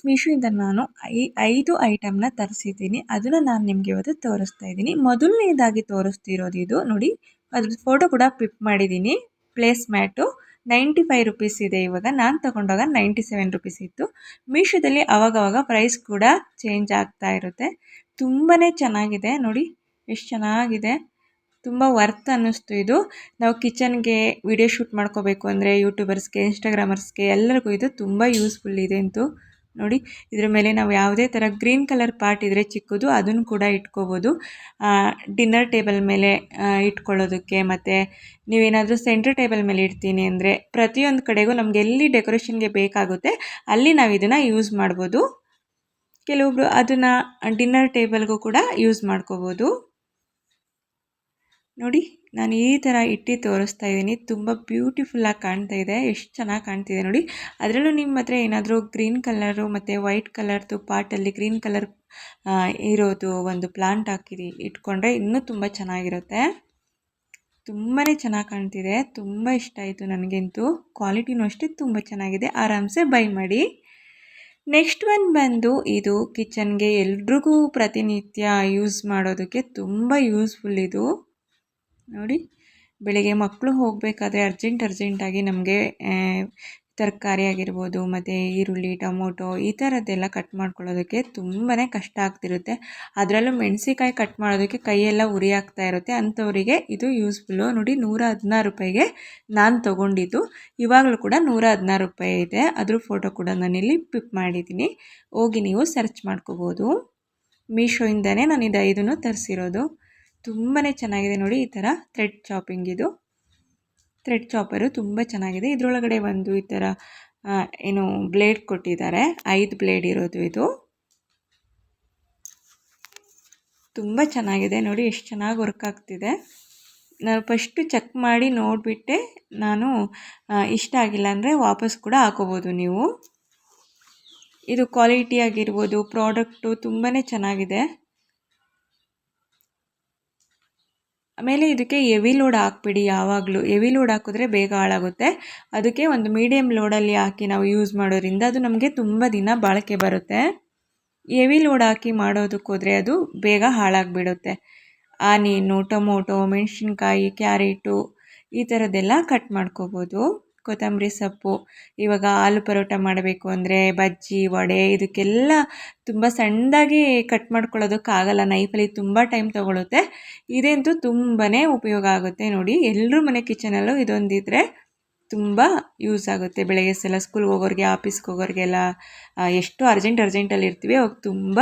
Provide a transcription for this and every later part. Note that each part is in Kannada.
ಮೀಶೋಯಿಂದ ನಾನು 5 ಐಟಮ್ನ ತರಿಸಿದ್ದೀನಿ. ಅದನ್ನು ನಾನು ನಿಮಗೆ ಇವತ್ತು ತೋರಿಸ್ತಾ ಇದ್ದೀನಿ. ಮೊದಲನೇದಾಗಿ ತೋರಿಸ್ತಿರೋದು ಇದು ನೋಡಿ, ಅದ್ರದ್ದು ಫೋಟೋ ಕೂಡ ಕ್ಲಿಕ್ ಮಾಡಿದ್ದೀನಿ. ಪ್ಲೇಸ್ ಮ್ಯಾಟು 95 ರುಪೀಸ್ ಇದೆ. ಇವಾಗ ನಾನು ತೊಗೊಂಡಾಗ 97 ರುಪೀಸ್ ಇತ್ತು. ಮೀಶೋದಲ್ಲಿ ಅವಾಗವಾಗ ಪ್ರೈಸ್ ಕೂಡ ಚೇಂಜ್ ಆಗ್ತಾ ಇರುತ್ತೆ. ತುಂಬಾ ಚೆನ್ನಾಗಿದೆ ನೋಡಿ, ಎಷ್ಟು ಚೆನ್ನಾಗಿದೆ. ತುಂಬ ವರ್ತ್ ಅನ್ನಿಸ್ತು ಇದು. ನಾವು ಕಿಚನ್ಗೆ ವಿಡಿಯೋ ಶೂಟ್ ಮಾಡ್ಕೋಬೇಕು ಅಂದರೆ ಯೂಟ್ಯೂಬರ್ಸ್ಗೆ, ಇನ್ಸ್ಟಾಗ್ರಾಮರ್ಸ್ಗೆ ಎಲ್ಲರಿಗೂ ಇದು ತುಂಬ ಯೂಸ್ಫುಲ್ ಇದೆ ಅಂತು ನೋಡಿ. ಇದ್ರ ಮೇಲೆ ನಾವು ಯಾವುದೇ ಥರ ಗ್ರೀನ್ ಕಲರ್ ಪಾರ್ಟ್ ಇದ್ದರೆ ಚಿಕ್ಕದು ಅದನ್ನು ಕೂಡ ಇಟ್ಕೋಬೋದು. ಡಿನ್ನರ್ ಟೇಬಲ್ ಮೇಲೆ ಇಟ್ಕೊಳ್ಳೋದಕ್ಕೆ, ಮತ್ತು ನೀವೇನಾದರೂ ಸೆಂಟ್ರ್ ಟೇಬಲ್ ಮೇಲೆ ಇಡ್ತೀನಿ ಅಂದರೆ ಪ್ರತಿಯೊಂದು ಕಡೆಗೂ ನಮಗೆ ಎಲ್ಲಿ ಡೆಕೋರೇಷನ್ಗೆ ಬೇಕಾಗುತ್ತೆ ಅಲ್ಲಿ ನಾವು ಇದನ್ನು ಯೂಸ್ ಮಾಡ್ಬೋದು. ಕೆಲವೊಬ್ಬರು ಅದನ್ನು ಡಿನ್ನರ್ ಟೇಬಲ್ಗೂ ಕೂಡ ಯೂಸ್ ಮಾಡ್ಕೋಬೋದು. ನೋಡಿ, ನಾನು ಈ ಥರ ಇಟ್ಟು ತೋರಿಸ್ತಾ ಇದ್ದೀನಿ. ತುಂಬ ಬ್ಯೂಟಿಫುಲ್ಲಾಗಿ ಕಾಣ್ತಾ ಇದೆ. ಎಷ್ಟು ಚೆನ್ನಾಗಿ ಕಾಣ್ತಿದೆ ನೋಡಿ. ಅದರಲ್ಲೂ ನಿಮ್ಮ ಹತ್ರ ಏನಾದರೂ ಗ್ರೀನ್ ಕಲರು ಮತ್ತು ವೈಟ್ ಕಲರ್ದು ಪಾಟಲ್ಲಿ ಗ್ರೀನ್ ಕಲರ್ ಇರೋದು ಒಂದು ಪ್ಲಾಂಟ್ ಹಾಕಿ ಇಟ್ಕೊಂಡ್ರೆ ಇನ್ನೂ ತುಂಬ ಚೆನ್ನಾಗಿರುತ್ತೆ. ತುಂಬಾ ಚೆನ್ನಾಗಿ ಕಾಣ್ತಿದೆ. ತುಂಬ ಇಷ್ಟ ಆಯಿತು ನನಗಂತೂ. ಕ್ವಾಲಿಟಿನೂ ಅಷ್ಟೇ ತುಂಬ ಚೆನ್ನಾಗಿದೆ. ಆರಾಮ್ಸೆ ಬೈ ಮಾಡಿ. ನೆಕ್ಸ್ಟ್ ಒನ್ ಬಂದು ಇದು ಕಿಚನ್ಗೆ ಎಲ್ರಿಗೂ ಪ್ರತಿನಿತ್ಯ ಯೂಸ್ ಮಾಡೋದಕ್ಕೆ ತುಂಬ ಯೂಸ್ಫುಲ್ ಇದು ನೋಡಿ. ಬೆಳಿಗ್ಗೆ ಮಕ್ಕಳು ಹೋಗಬೇಕಾದ್ರೆ ಅರ್ಜೆಂಟಾಗಿ ನಮಗೆ ತರಕಾರಿ ಆಗಿರ್ಬೋದು ಮತ್ತು ಈರುಳ್ಳಿ, ಟೊಮೊಟೊ ಈ ಥರದ್ದೆಲ್ಲ ಕಟ್ ಮಾಡ್ಕೊಳ್ಳೋದಕ್ಕೆ ತುಂಬಾ ಕಷ್ಟ ಆಗ್ತಿರುತ್ತೆ. ಅದರಲ್ಲೂ ಮೆಣಸಿಕಾಯಿ ಕಟ್ ಮಾಡೋದಕ್ಕೆ ಕೈಯೆಲ್ಲ ಉರಿ ಆಗ್ತಾ ಇರುತ್ತೆ. ಅಂಥವರಿಗೆ ಇದು ಯೂಸ್ಫುಲ್ಲು ನೋಡಿ. 116 ರೂಪಾಯಿಗೆ ನಾನು ತೊಗೊಂಡಿದ್ದು. ಇವಾಗಲೂ ಕೂಡ 116 ರೂಪಾಯಿ ಇದೆ. ಅದ್ರ ಫೋಟೋ ಕೂಡ ನಾನಿಲ್ಲಿ ಪಿಕ್ ಮಾಡಿದ್ದೀನಿ. ಹೋಗಿ ನೀವು ಸರ್ಚ್ ಮಾಡ್ಕೋಬೋದು. ಮೀಶೋಯಿಂದನೇ ನಾನು ಇದು 5 ತರಿಸಿರೋದು. ತುಂಬಾ ಚೆನ್ನಾಗಿದೆ ನೋಡಿ. ಈ ಥರ ಥ್ರೆಡ್ ಚಾಪಿಂಗ್, ಇದು ಥ್ರೆಡ್ ಚಾಪರು ತುಂಬ ಚೆನ್ನಾಗಿದೆ. ಇದರೊಳಗಡೆ ಒಂದು ಈ ಥರ ಏನು ಬ್ಲೇಡ್ ಕೊಟ್ಟಿದ್ದಾರೆ. 5 ಬ್ಲೇಡ್ ಇರೋದು ಇದು. ತುಂಬ ಚೆನ್ನಾಗಿದೆ ನೋಡಿ, ಎಷ್ಟು ಚೆನ್ನಾಗಿ ವರ್ಕ್ ಆಗ್ತಿದೆ. ನಾನು ಫಸ್ಟು ಚೆಕ್ ಮಾಡಿ ನೋಡಿಬಿಟ್ಟೆ ನಾನು ಇಷ್ಟ ಆಗಿಲ್ಲ ಅಂದರೆ ವಾಪಸ್ ಕೂಡ ಹಾಕೋಬೋದು ನೀವು. ಇದು ಕ್ವಾಲಿಟಿ ಆಗಿರ್ಬೋದು, ಪ್ರಾಡಕ್ಟು ತುಂಬಾ ಚೆನ್ನಾಗಿದೆ. ಆಮೇಲೆ ಇದಕ್ಕೆ ಹೆವಿ ಲೋಡ್ ಹಾಕ್ಬಿಡಿ. ಯಾವಾಗಲೂ ಹೆವಿ ಲೋಡ್ ಹಾಕಿದ್ರೆ ಬೇಗ ಹಾಳಾಗುತ್ತೆ. ಅದಕ್ಕೆ ಒಂದು ಮೀಡಿಯಮ್ ಲೋಡಲ್ಲಿ ಹಾಕಿ ನಾವು ಯೂಸ್ ಮಾಡೋದ್ರಿಂದ ಅದು ನಮಗೆ ತುಂಬ ದಿನ ಬಾಳಿಕೆ ಬರುತ್ತೆ. ಹೆವಿ ಲೋಡ್ ಹಾಕಿ ಮಾಡೋದಕ್ಕೋದ್ರೆ ಅದು ಬೇಗ ಹಾಳಾಗಿಬಿಡುತ್ತೆ. ಆನಿಯನು, ಟೊಮೊಟೊ, ಮೆಣಸಿನ್ಕಾಯಿ, ಕ್ಯಾರೆಟು ಈ ಥರದ್ದೆಲ್ಲ ಕಟ್ ಮಾಡ್ಕೋಬೋದು. ಕೊತ್ತಂಬರಿ ಸೊಪ್ಪು, ಇವಾಗ ಆಲೂ ಪರೋಟ ಮಾಡಬೇಕು ಅಂದರೆ, ಬಜ್ಜಿ, ವಡೆ ಇದಕ್ಕೆಲ್ಲ ತುಂಬ ಸಣ್ಣದಾಗಿ ಕಟ್ ಮಾಡ್ಕೊಳ್ಳೋದಕ್ಕಾಗಲ್ಲ. ನೈಫಲ್ಲಿ ತುಂಬ ಟೈಮ್ ತೊಗೊಳುತ್ತೆ. ಇದಂತೂ ತುಂಬಾ ಉಪಯೋಗ ಆಗುತ್ತೆ ನೋಡಿ. ಎಲ್ಲರ ಮನೆ ಕಿಚನಲ್ಲೂ ಇದೊಂದಿದ್ರೆ ತುಂಬ ಯೂಸ್ ಆಗುತ್ತೆ. ಬೆಳಗ್ಗೆ ಸಲ ಸ್ಕೂಲ್ಗೆ ಹೋಗೋರಿಗೆ, ಆಫೀಸ್ಗೆ ಹೋಗೋರಿಗೆಲ್ಲ ಎಷ್ಟು ಅರ್ಜೆಂಟಲ್ಲಿ ಇರ್ತೀವಿ ಅವಾಗ ತುಂಬ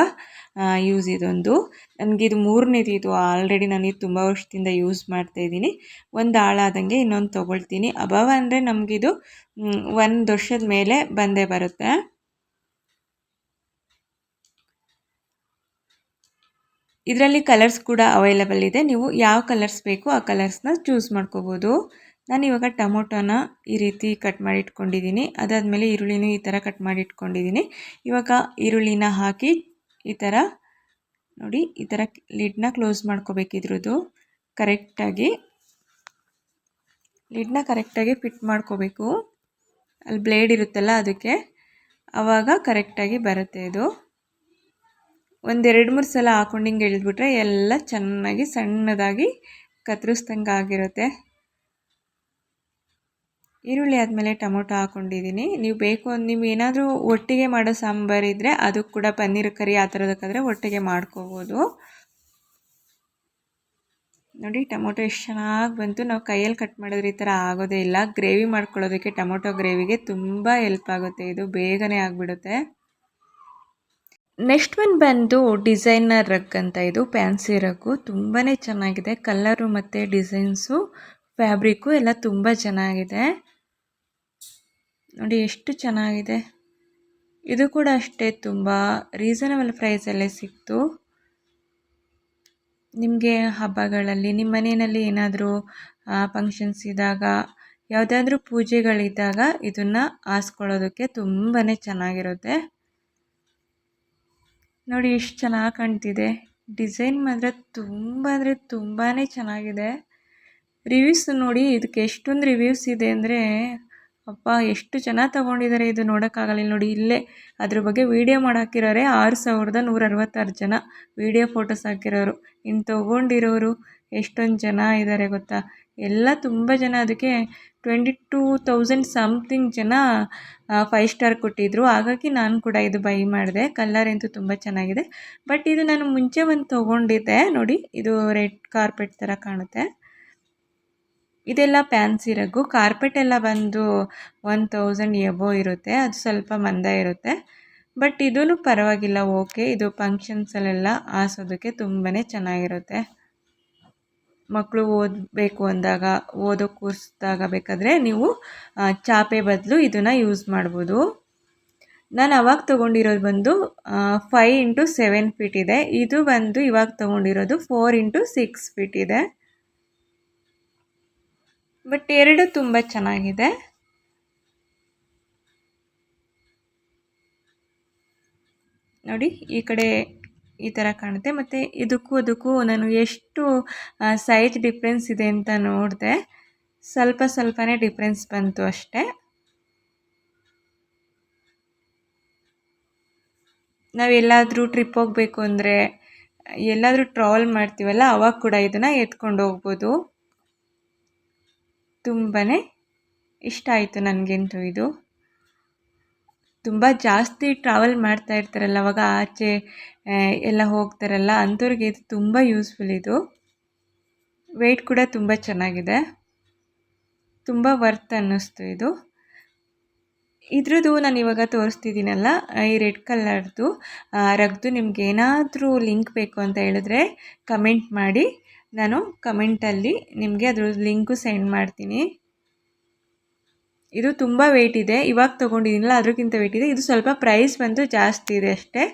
ಯೂಸ್ ಇದೊಂದು. ನನಗಿದು 3ನೇದು ಇದು. ಆಲ್ರೆಡಿ ನಾನಿದು ತುಂಬ ವರ್ಷದಿಂದ ಯೂಸ್ ಮಾಡ್ತಾಯಿದ್ದೀನಿ. ಒಂದು ಹಾಳಾದಂಗೆ ಇನ್ನೊಂದು ತೊಗೊಳ್ತೀನಿ. ಅಬಾವ ಅಂದರೆ ನಮಗಿದು 1 ವರ್ಷದ ಮೇಲೆ ಬಂದೇ ಬರುತ್ತೆ. ಇದರಲ್ಲಿ ಕಲರ್ಸ್ ಕೂಡ ಅವೈಲಬಲ್ ಇದೆ. ನೀವು ಯಾವ ಕಲರ್ಸ್ ಬೇಕು ಆ ಕಲರ್ಸ್ನ ಚೂಸ್ ಮಾಡ್ಕೋಬೋದು. ನಾನಿವಾಗ ಟೊಮೊಟೊನ ಈ ರೀತಿ ಕಟ್ ಮಾಡಿ ಇಟ್ಕೊಂಡಿದ್ದೀನಿ. ಅದಾದಮೇಲೆ ಈರುಳ್ಳಿನೂ ಈ ಥರ ಕಟ್ ಮಾಡಿ ಇಟ್ಕೊಂಡಿದ್ದೀನಿ. ಇವಾಗ ಈರುಳ್ಳಿನ ಹಾಕಿ ಈ ಥರ ನೋಡಿ, ಈ ಥರ ಲಿಡ್ನ ಕ್ಲೋಸ್ ಮಾಡ್ಕೋಬೇಕು. ಇದ್ರದ್ದು ಲಿಡ್ನ ಕರೆಕ್ಟಾಗಿ ಫಿಟ್ ಮಾಡ್ಕೋಬೇಕು. ಅಲ್ಲಿ ಬ್ಲೇಡ್ ಇರುತ್ತಲ್ಲ ಅದಕ್ಕೆ, ಆವಾಗ ಕರೆಕ್ಟಾಗಿ ಬರುತ್ತೆ ಇದು. 1-2-3 ಸಲ ಹಾಕೊಂಡು ಹಿಂಗೆ ಎಳೆದ್ಬಿಟ್ರೆ ಎಲ್ಲ ಚೆನ್ನಾಗಿ ಸಣ್ಣದಾಗಿ ಕತ್ತರಿಸ್ದಂಗೆ ಆಗಿರುತ್ತೆ. ಈರುಳ್ಳಿ ಆದಮೇಲೆ ಟೊಮೊಟೊ ಹಾಕ್ಕೊಂಡಿದ್ದೀನಿ. ನೀವು ಬೇಕು ನೀವು ಏನಾದರೂ ಒಟ್ಟಿಗೆ ಮಾಡೋ ಸಾಂಬಾರು ಇದ್ದರೆ ಅದಕ್ಕೆ ಕೂಡ ಪನ್ನೀರ್ ಕರಿ ಆ ಥರದಕ್ಕಾದರೆ ಒಟ್ಟಿಗೆ ಮಾಡ್ಕೋಬೋದು. ನೋಡಿ, ಟೊಮೊಟೊ ಎಷ್ಟು ಚೆನ್ನಾಗಿ ಬಂತು. ನಾವು ಕೈಯಲ್ಲಿ ಕಟ್ ಮಾಡಿದ್ರೆ ಈ ಥರ ಆಗೋದೇ ಇಲ್ಲ. ಗ್ರೇವಿ ಮಾಡ್ಕೊಳ್ಳೋದಕ್ಕೆ, ಟೊಮೊಟೊ ಗ್ರೇವಿಗೆ ತುಂಬ ಹೆಲ್ಪ್ ಆಗುತ್ತೆ. ಇದು ಬೇಗನೆ ಆಗಿಬಿಡುತ್ತೆ. ನೆಕ್ಸ್ಟ್ ಒನ್ ಬಂದು ಡಿಸೈನರ್ ರಗ್ ಅಂತ. ಇದು ಫ್ಯಾನ್ಸಿ ರಗ್ಗು. ತುಂಬಾ ಚೆನ್ನಾಗಿದೆ. ಕಲರು ಮತ್ತು ಡಿಸೈನ್ಸು, ಫ್ಯಾಬ್ರಿಕ್ಕು ಎಲ್ಲ ತುಂಬ ಚೆನ್ನಾಗಿದೆ ನೋಡಿ, ಎಷ್ಟು ಚೆನ್ನಾಗಿದೆ. ಇದು ಕೂಡ ಅಷ್ಟೇ ತುಂಬ ರೀಸನಬಲ್ ಪ್ರೈಸಲ್ಲೇ ಸಿಕ್ತು. ನಿಮಗೆ ಹಬ್ಬಗಳಲ್ಲಿ ನಿಮ್ಮ ಮನೆಯಲ್ಲಿ ಏನಾದರೂ ಫಂಕ್ಷನ್ಸ್ ಇದ್ದಾಗ, ಯಾವುದಾದ್ರೂ ಪೂಜೆಗಳಿದ್ದಾಗ ಇದನ್ನು ಹಾಸ್ಕೊಳ್ಳೋದಕ್ಕೆ ತುಂಬಾ ಚೆನ್ನಾಗಿರುತ್ತೆ ನೋಡಿ. ಎಷ್ಟು ಚೆನ್ನಾಗಿ ಕಾಣ್ತಿದೆ. ಡಿಸೈನ್ ಮಾತ್ರ ತುಂಬ ಅಂದರೆ ತುಂಬಾ ಚೆನ್ನಾಗಿದೆ. ರಿವ್ಯೂಸ್ ನೋಡಿ, ಇದಕ್ಕೆ ಎಷ್ಟೊಂದು ರಿವ್ಯೂಸ್ ಇದೆ ಅಂದರೆ ಅಪ್ಪ ಎಷ್ಟು ಜನ ತೊಗೊಂಡಿದ್ದಾರೆ, ಇದು ನೋಡೋಕ್ಕಾಗಲ್ಲ ನೋಡಿ. ಇಲ್ಲೇ ಅದ್ರ ಬಗ್ಗೆ ವೀಡಿಯೋ ಮಾಡಿ ಹಾಕಿರೋರೆ 6166 ಜನ ವೀಡಿಯೋ ಫೋಟೋಸ್ ಹಾಕಿರೋರು. ಇನ್ನು ತೊಗೊಂಡಿರೋರು ಎಷ್ಟೊಂದು ಜನ ಇದ್ದಾರೆ ಗೊತ್ತಾ. ಎಲ್ಲ ತುಂಬ ಜನ ಅದಕ್ಕೆ 22,000 ಸಮಥಿಂಗ್ ಜನ 5 ಸ್ಟಾರ್ ಕೊಟ್ಟಿದ್ದರು. ಹಾಗಾಗಿ ನಾನು ಕೂಡ ಇದು ಬೈ ಮಾಡಿದೆ. ಕಲರ್ ಅಂತೂ ತುಂಬ ಚೆನ್ನಾಗಿದೆ. ಬಟ್ ಇದು ನಾನು ಮುಂಚೆ ಒಂದು ತೊಗೊಂಡಿದ್ದೆ ನೋಡಿ, ಇದು ರೆಡ್ ಕಾರ್ಪೆಟ್ ಥರ ಕಾಣುತ್ತೆ. ಇದೆಲ್ಲ ಫ್ಯಾನ್ಸಿ ರಗ್ಗು. ಕಾರ್ಪೆಟ್ ಎಲ್ಲ ಬಂದು 1000 ಎಬೋ ಇರುತ್ತೆ, ಅದು ಸ್ವಲ್ಪ ಮಂದ ಇರುತ್ತೆ. ಬಟ್ ಇದೂ ಪರವಾಗಿಲ್ಲ, ಓಕೆ. ಇದು ಫಂಕ್ಷನ್ಸಲ್ಲೆಲ್ಲ ಹಾಸೋದಕ್ಕೆ ತುಂಬಾ ಚೆನ್ನಾಗಿರುತ್ತೆ. ಮಕ್ಕಳು ಓದಬೇಕು ಅಂದಾಗ, ಓದೋಕ್ಕೆ ಕೂರಿಸಿದಾಗ ಬೇಕಾದರೆ ನೀವು ಚಾಪೆ ಬದಲು ಇದನ್ನು ಯೂಸ್ ಮಾಡ್ಬೋದು. ನಾನು ಅವಾಗ ತೊಗೊಂಡಿರೋದು ಬಂದು 5 x 7 ಫೀಟ್ ಇದೆ. ಇದು ಬಂದು ಇವಾಗ ತೊಗೊಂಡಿರೋದು 4 x 6 ಫೀಟ್ ಇದೆ. ಬಟ್ ಎರಡು ತುಂಬ ಚೆನ್ನಾಗಿದೆ. ನೋಡಿ ಈ ಕಡೆ ಈ ಥರ ಕಾಣುತ್ತೆ. ಮತ್ತು ಇದಕ್ಕೂ ನಾನು ಎಷ್ಟು ಸೈಜ್ ಡಿಫ್ರೆನ್ಸ್ ಇದೆ ಅಂತ ನೋಡಿದೆ. ಸ್ವಲ್ಪನೇ ಡಿಫ್ರೆನ್ಸ್ ಬಂತು ಅಷ್ಟೇ. ನಾವೆಲ್ಲಾದರೂ ಟ್ರಿಪ್ ಹೋಗಬೇಕು ಅಂದರೆ, ಎಲ್ಲಾದರೂ ಟ್ರಾವೆಲ್ ಮಾಡ್ತೀವಲ್ಲ, ಅವಾಗ ಕೂಡ ಇದನ್ನು ಎತ್ಕೊಂಡು ಹೋಗ್ಬೋದು. ತುಂಬಾ ಇಷ್ಟ ಆಯಿತು ನನಗಂತೂ ಇದು. ತುಂಬ ಜಾಸ್ತಿ ಟ್ರಾವೆಲ್ ಮಾಡ್ತಾ ಇರ್ತಾರಲ್ಲ, ಅವಾಗ ಆಚೆ ಎಲ್ಲ ಹೋಗ್ತಾರಲ್ಲ, ಅಂಥವ್ರಿಗೆ ಇದು ತುಂಬ ಯೂಸ್ಫುಲ್. ಇದು ವೆಯ್ಟ್ ಕೂಡ ತುಂಬ ಚೆನ್ನಾಗಿದೆ, ತುಂಬ ವರ್ತ್ ಅನ್ನಿಸ್ತು ಇದು. ಇದ್ರದ್ದು ನಾನು ಇವಾಗ ತೋರಿಸ್ತಿದ್ದೀನಲ್ಲ, ಈ ರೆಡ್ ಕಲರ್ದು ರಗ್ದು ನಿಮ್ಗೆ ಏನಾದರೂ ಲಿಂಕ್ ಬೇಕು ಅಂತ ಹೇಳಿದ್ರೆ ಕಮೆಂಟ್ ಮಾಡಿ. ನಾನು ಕಮೆಂಟಲ್ಲಿ ನಿಮಗೆ ಅದ್ರ ಲಿಂಕು ಸೆಂಡ್ ಮಾಡ್ತೀನಿ. ಇದು ತುಂಬ ವೆಯ್ಟ್ ಇದೆ. ಇವಾಗ ತೊಗೊಂಡಿದ್ದೀನಲ್ಲ ಅದಕ್ಕಿಂತ ವೆಯ್ಟ್ ಇದೆ. ಇದು ಸ್ವಲ್ಪ ಪ್ರೈಸ್ ಬಂದು ಜಾಸ್ತಿ ಇದೆ ಅಷ್ಟೇ.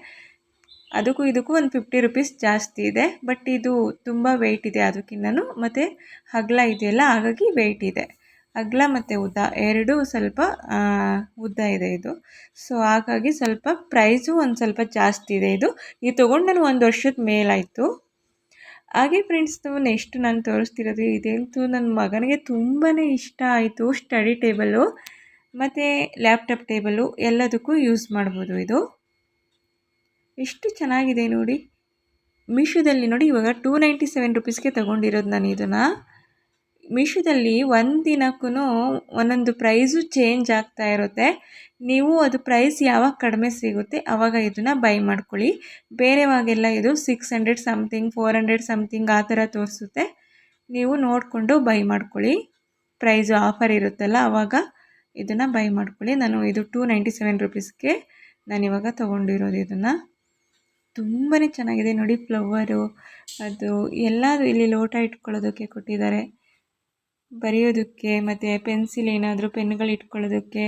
ಅದಕ್ಕೂ ಇದಕ್ಕೂ ಒಂದು 50 ರೂಪೀಸ್ ಜಾಸ್ತಿ ಇದೆ. ಬಟ್ ಇದು ತುಂಬ ವೆಯ್ಟ್ ಇದೆ ಅದಕ್ಕಿಂತನೂ. ಮತ್ತು ಅಗಲ ಇದೆಯಲ್ಲ, ಹಾಗಾಗಿ ವೆಯ್ಟ್ ಇದೆ. ಅಗಲ ಮತ್ತು ಉದ್ದ ಎರಡೂ ಸ್ವಲ್ಪ ಉದ್ದ ಇದೆ ಇದು. ಸೊ ಹಾಗಾಗಿ ಸ್ವಲ್ಪ ಪ್ರೈಸು ಒಂದು ಸ್ವಲ್ಪ ಜಾಸ್ತಿ ಇದೆ. ಇದು ತೊಗೊಂಡು ನಾನು 1 ವರ್ಷದ ಮೇಲಾಯಿತು. ಹಾಗೆ ಫ್ರೆಂಡ್ಸ್, ನೆಕ್ಸ್ಟ್ ನಾನು ತೋರಿಸ್ತಿರೋದು ಇದಂತೂ ನನ್ನ ಮಗನಿಗೆ ತುಂಬಾ ಇಷ್ಟ ಆಯಿತು. ಸ್ಟಡಿ ಟೇಬಲು ಮತ್ತು ಲ್ಯಾಪ್ಟಾಪ್ ಟೇಬಲು ಎಲ್ಲದಕ್ಕೂ ಯೂಸ್ ಮಾಡ್ಬೋದು. ಇದು ಎಷ್ಟು ಚೆನ್ನಾಗಿದೆ ನೋಡಿ. ಮೀಶೋದಲ್ಲಿ ನೋಡಿ, ಇವಾಗ 297 ರೂಪೀಸ್ಗೆ ತೊಗೊಂಡಿರೋದು ನಾನು ಇದನ್ನು. ಮೀಶೋದಲ್ಲಿ ಒಂದು ದಿನಕ್ಕೂ ಒಂದೊಂದು ಪ್ರೈಸು ಚೇಂಜ್ ಆಗ್ತಾ ಇರುತ್ತೆ. ನೀವು ಅದು ಪ್ರೈಸ್ ಯಾವಾಗ ಕಡಿಮೆ ಸಿಗುತ್ತೆ ಆವಾಗ ಇದನ್ನು ಬೈ ಮಾಡ್ಕೊಳ್ಳಿ. ಬೇರೆವಾಗೆಲ್ಲ ಇದು 600 ಸಮಥಿಂಗ್, 400 ಸಮಥಿಂಗ್ ಆ ಥರ ತೋರಿಸುತ್ತೆ. ನೀವು ನೋಡಿಕೊಂಡು ಬೈ ಮಾಡ್ಕೊಳ್ಳಿ. ಪ್ರೈಸು ಆಫರ್ ಇರುತ್ತಲ್ಲ ಆವಾಗ ಇದನ್ನು ಬೈ ಮಾಡ್ಕೊಳ್ಳಿ. ನಾನು ಇದು 297 ರೂಪೀಸ್ಗೆ ನಾನಿವಾಗ ತೊಗೊಂಡಿರೋದು ಇದನ್ನು. ತುಂಬಾ ಚೆನ್ನಾಗಿದೆ ನೋಡಿ. ಫ್ಲವರು ಅದು ಎಲ್ಲ ಇಲ್ಲಿ ಲೋಟ ಇಟ್ಕೊಳ್ಳೋದಕ್ಕೆ ಕೊಟ್ಟಿದ್ದಾರೆ, ಬರೆಯೋದಕ್ಕೆ, ಮತ್ತು ಪೆನ್ಸಿಲ್ ಏನಾದರೂ ಪೆನ್ನುಗಳು ಇಟ್ಕೊಳ್ಳೋದಕ್ಕೆ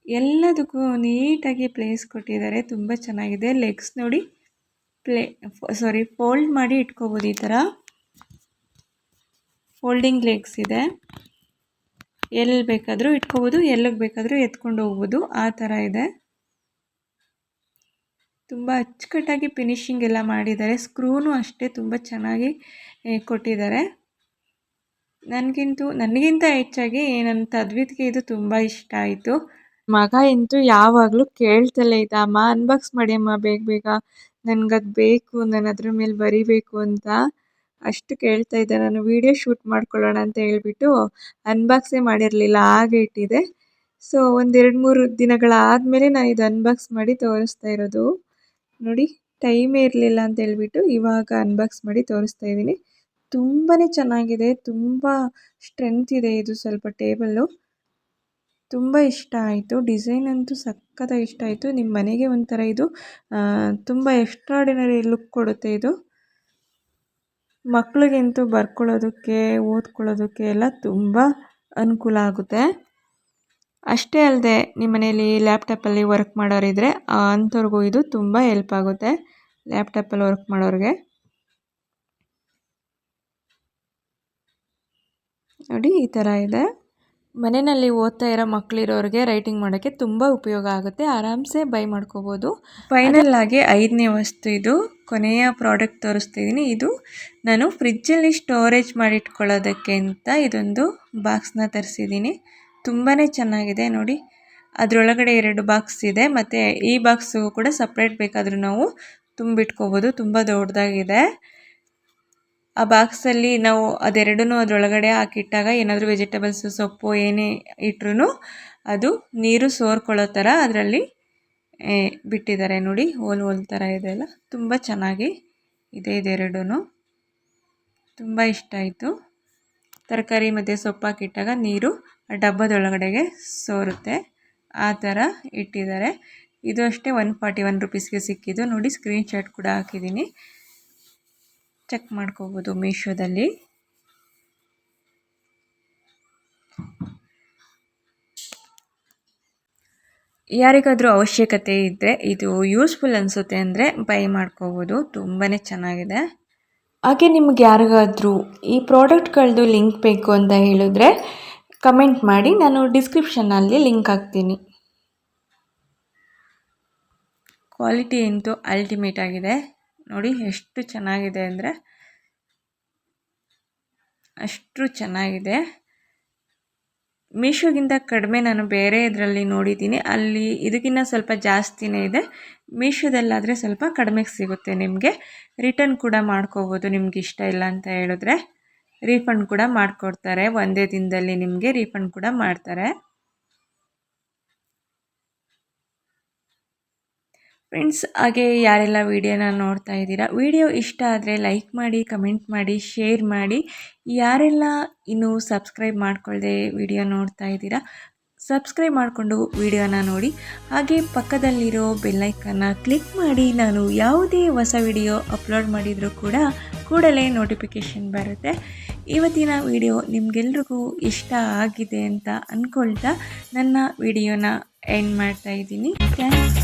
ಎಲ್ಲದಕ್ಕೂ ನೀಟಾಗಿ ಪ್ಲೇಸ್ ಕೊಟ್ಟಿದ್ದಾರೆ. ತುಂಬ ಚೆನ್ನಾಗಿದೆ. ಲೆಗ್ಸ್ ನೋಡಿ, ಫೋಲ್ಡ್ ಮಾಡಿ ಇಟ್ಕೋಬೋದು. ಈ ಥರ ಫೋಲ್ಡಿಂಗ್ ಲೆಗ್ಸ್ ಇದೆ. ಎಲ್ಲಿ ಬೇಕಾದರೂ ಇಟ್ಕೋಬೋದು, ಎಲ್ಲಿಗೆ ಬೇಕಾದರೂ ಎತ್ಕೊಂಡು ಹೋಗ್ಬೋದು, ಆ ಥರ ಇದೆ. ತುಂಬ ಅಚ್ಚುಕಟ್ಟಾಗಿ ಫಿನಿಶಿಂಗ್ ಎಲ್ಲ ಮಾಡಿದ್ದಾರೆ. ಸ್ಕ್ರೂನು ಅಷ್ಟೇ ತುಂಬ ಚೆನ್ನಾಗಿ ಕೊಟ್ಟಿದ್ದಾರೆ. ನನಗಿಂತ ಹೆಚ್ಚಾಗಿ ನನ್ನ ತದ್ವಿತ್ಗೆ ಇದು ತುಂಬ ಇಷ್ಟ ಆಯಿತು. ಮಗ ಅಂತೂ ಯಾವಾಗಲೂ ಕೇಳ್ತಲೇ ಇದ್ದ, ಅಮ್ಮ ಅನ್ಬಾಕ್ಸ್ ಮಾಡಿ ಅಮ್ಮ ಬೇಗ ಬೇಗ, ನನಗದು ಬೇಕು, ನಾನು ಅದ್ರ ಮೇಲೆ ಬರಿಬೇಕು ಅಂತ ಅಷ್ಟು ಕೇಳ್ತಾ ಇದ್ದ. ನಾನು ವೀಡಿಯೋ ಶೂಟ್ ಮಾಡ್ಕೊಳ್ಳೋಣ ಅಂತ ಹೇಳ್ಬಿಟ್ಟು ಅನ್ಬಾಕ್ಸೇ ಮಾಡಿರಲಿಲ್ಲ, ಹಾಗೆ ಇಟ್ಟಿದೆ. ಸೊ 1-2-3 ದಿನಗಳಾದಮೇಲೆ ನಾನು ಇದು ಅನ್ಬಾಕ್ಸ್ ಮಾಡಿ ತೋರಿಸ್ತಾ ಇರೋದು ನೋಡಿ. ಟೈಮೇ ಇರಲಿಲ್ಲ ಅಂತ ಹೇಳ್ಬಿಟ್ಟು ಇವಾಗ ಅನ್ಬಾಕ್ಸ್ ಮಾಡಿ ತೋರಿಸ್ತಾ ಇದ್ದೀನಿ. ತುಂಬಾ ಚೆನ್ನಾಗಿದೆ, ತುಂಬ ಸ್ಟ್ರೆಂತ್ ಇದೆ. ಇದು ಸ್ವಲ್ಪ ಟೇಬಲ್ಲು ತುಂಬ ಇಷ್ಟ ಆಯಿತು. ಡಿಸೈನ್ ಅಂತೂ ಸಖತ್ತಾಗಿ ಇಷ್ಟ ಆಯಿತು. ನಿಮ್ಮ ಮನೆಗೆ ಒಂಥರ ಇದು ತುಂಬ ಎಕ್ಸ್ಟ್ರಾರ್ಡಿನರಿ ಲುಕ್ ಕೊಡುತ್ತೆ. ಇದು ಮಕ್ಕಳಿಗಂತೂ ಬರ್ಕೊಳ್ಳೋದಕ್ಕೆ, ಓದ್ಕೊಳ್ಳೋದಕ್ಕೆ ಎಲ್ಲ ತುಂಬ ಅನುಕೂಲ ಆಗುತ್ತೆ. ಅಷ್ಟೇ ಅಲ್ಲದೆ ನಿಮ್ಮ ಮನೇಲಿ ಲ್ಯಾಪ್ಟಾಪಲ್ಲಿ ವರ್ಕ್ ಮಾಡೋರಿದ್ದರೆ ಅಂಥವ್ರಿಗೂ ಇದು ತುಂಬ ಹೆಲ್ಪ್ ಆಗುತ್ತೆ. ಲ್ಯಾಪ್ಟಾಪಲ್ಲಿ ವರ್ಕ್ ಮಾಡೋರಿಗೆ ನೋಡಿ ಈ ಥರ ಇದೆ. ಮನೆಯಲ್ಲಿ ಓದ್ತಾ ಇರೋ ಮಕ್ಕಳಿರೋರಿಗೆ ರೈಟಿಂಗ್ ಮಾಡೋಕ್ಕೆ ತುಂಬ ಉಪಯೋಗ ಆಗುತ್ತೆ. ಆರಾಮ್ಸೆ ಬೈ ಮಾಡ್ಕೋಬೋದು. ಫೈನಲ್ ಆಗಿ 5ನೇ ವಸ್ತು, ಇದು ಕೊನೆಯ ಪ್ರಾಡಕ್ಟ್ ತೋರಿಸ್ತಿದ್ದೀನಿ. ಇದು ನಾನು ಫ್ರಿಜ್ಜಲ್ಲಿ ಸ್ಟೋರೇಜ್ ಮಾಡಿಟ್ಕೊಳ್ಳೋದಕ್ಕೆ ಅಂತ ಇದೊಂದು ಬಾಕ್ಸ್ನ ತರಿಸಿದ್ದೀನಿ. ತುಂಬಾ ಚೆನ್ನಾಗಿದೆ ನೋಡಿ. ಅದರೊಳಗಡೆ 2 ಬಾಕ್ಸ್ ಇದೆ, ಮತ್ತು ಈ ಬಾಕ್ಸು ಕೂಡ ಸಪ್ರೇಟ್ ಬೇಕಾದರೂ ನಾವು ತುಂಬಿಟ್ಕೋಬೋದು. ತುಂಬ ದೊಡ್ಡದಾಗಿದೆ. ಆ ಬಾಕ್ಸಲ್ಲಿ ನಾವು ಅದೆರಡನ್ನೂ ಅದರೊಳಗಡೆ ಹಾಕಿಟ್ಟಾಗ ಏನಾದರೂ ವೆಜಿಟೇಬಲ್ಸು, ಸೊಪ್ಪು ಏನೇ ಇಟ್ರೂ ಅದು ನೀರು ಸೋರ್ಕೊಳ್ಳೋ ಥರ ಅದರಲ್ಲಿ ಬಿಟ್ಟಿದ್ದಾರೆ ನೋಡಿ. ಹೋಲ್ ಥರ ಇದೆ ಅಲ್ಲ, ತುಂಬ ಚೆನ್ನಾಗಿ ಇದೆ. ಇದೆರಡೂ ತುಂಬ ಇಷ್ಟ ಆಯಿತು. ತರಕಾರಿ ಮತ್ತು ಸೊಪ್ಪು ಹಾಕಿಟ್ಟಾಗ ನೀರು ಆ ಡಬ್ಬದೊಳಗಡೆಗೆ ಸೋರುತ್ತೆ, ಆ ಥರ ಇಟ್ಟಿದ್ದಾರೆ. ಇದು ಅಷ್ಟೇ 141 ರೂಪೀಸ್ಗೆ ಸಿಕ್ಕಿದ್ದು ನೋಡಿ. ಸ್ಕ್ರೀನ್ಶಾಟ್ ಕೂಡ ಹಾಕಿದ್ದೀನಿ, ಚೆಕ್ ಮಾಡ್ಕೋಬೋದು ಮೀಶೋದಲ್ಲಿ. ಯಾರಿಗಾದರೂ ಅವಶ್ಯಕತೆ ಇದ್ದರೆ ಇದು ಯೂಸ್ಫುಲ್ ಅನಿಸುತ್ತೆ ಅಂದರೆ ಬೈ ಮಾಡ್ಕೋಬೋದು. ತುಂಬಾ ಚೆನ್ನಾಗಿದೆ. ಹಾಗೆ ನಿಮ್ಗೆ ಯಾರಿಗಾದರೂ ಈ ಪ್ರಾಡಕ್ಟ್ಗಳದ್ದು ಲಿಂಕ್ ಬೇಕು ಅಂತ ಹೇಳಿದ್ರೆ ಕಮೆಂಟ್ ಮಾಡಿ, ನಾನು ಡಿಸ್ಕ್ರಿಪ್ಷನ್ನಲ್ಲಿ ಲಿಂಕ್ ಹಾಕ್ತೀನಿ. ಕ್ವಾಲಿಟಿ ಅಂತೂ ಅಲ್ಟಿಮೇಟ್ ಆಗಿದೆ ನೋಡಿ. ಎಷ್ಟು ಚೆನ್ನಾಗಿದೆ ಅಂದರೆ ಅಷ್ಟು ಚೆನ್ನಾಗಿದೆ. ಮೀಶೋಗಿಂತ ಕಡಿಮೆ ನಾನು ಬೇರೆ ಇದರಲ್ಲಿ ನೋಡಿದ್ದೀನಿ, ಅಲ್ಲಿ ಇದಕ್ಕಿಂತ ಸ್ವಲ್ಪ ಜಾಸ್ತಿನೇ ಇದೆ. ಮೀಶೋದಲ್ಲಾದರೆ ಸ್ವಲ್ಪ ಕಡಿಮೆಗೆ ಸಿಗುತ್ತೆ. ನಿಮಗೆ ರಿಟರ್ನ್ ಕೂಡ ಮಾಡ್ಕೋಬೋದು, ನಿಮ್ಗೆ ಇಷ್ಟ ಇಲ್ಲ ಅಂತ ಹೇಳಿದ್ರೆ ರೀಫಂಡ್ ಕೂಡ ಮಾಡಿಕೊಡ್ತಾರೆ. ಒಂದೇ ದಿನದಲ್ಲಿ ನಿಮಗೆ ರೀಫಂಡ್ ಕೂಡ ಮಾಡ್ತಾರೆ. ಫ್ರೆಂಡ್ಸ್, ಹಾಗೆ ಯಾರೆಲ್ಲ ವಿಡಿಯೋನ ನೋಡ್ತಾ ಇದ್ದೀರಾ, ವಿಡಿಯೋ ಇಷ್ಟ ಆದರೆ ಲೈಕ್ ಮಾಡಿ, ಕಮೆಂಟ್ ಮಾಡಿ, ಶೇರ್ ಮಾಡಿ. ಯಾರೆಲ್ಲ ಇನ್ನೂ ಸಬ್ಸ್ಕ್ರೈಬ್ ಮಾಡ್ಕೊಳ್ಳದೆ ವಿಡಿಯೋ ನೋಡ್ತಾ ಇದ್ದೀರಾ, ಸಬ್ಸ್ಕ್ರೈಬ್ ಮಾಡಿಕೊಂಡು ವಿಡಿಯೋನ ನೋಡಿ. ಹಾಗೆ ಪಕ್ಕದಲ್ಲಿರೋ ಬೆಲ್ಲೈಕನ್ನ ಕ್ಲಿಕ್ ಮಾಡಿ, ನಾನು ಯಾವುದೇ ಹೊಸ ವಿಡಿಯೋ ಅಪ್ಲೋಡ್ ಮಾಡಿದರೂ ಕೂಡ ಕೂಡಲೇ ನೋಟಿಫಿಕೇಷನ್ ಬರುತ್ತೆ. ಇವತ್ತಿನ ವಿಡಿಯೋ ನಿಮಗೆಲ್ರಿಗೂ ಇಷ್ಟ ಆಗಿದೆ ಅಂತ ಅಂದ್ಕೊಳ್ತಾ ನನ್ನ ವಿಡಿಯೋನ ಎಂಡ್ ಮಾಡ್ತಾ ಇದ್ದೀನಿ. ಥ್ಯಾಂಕ್ಸ್.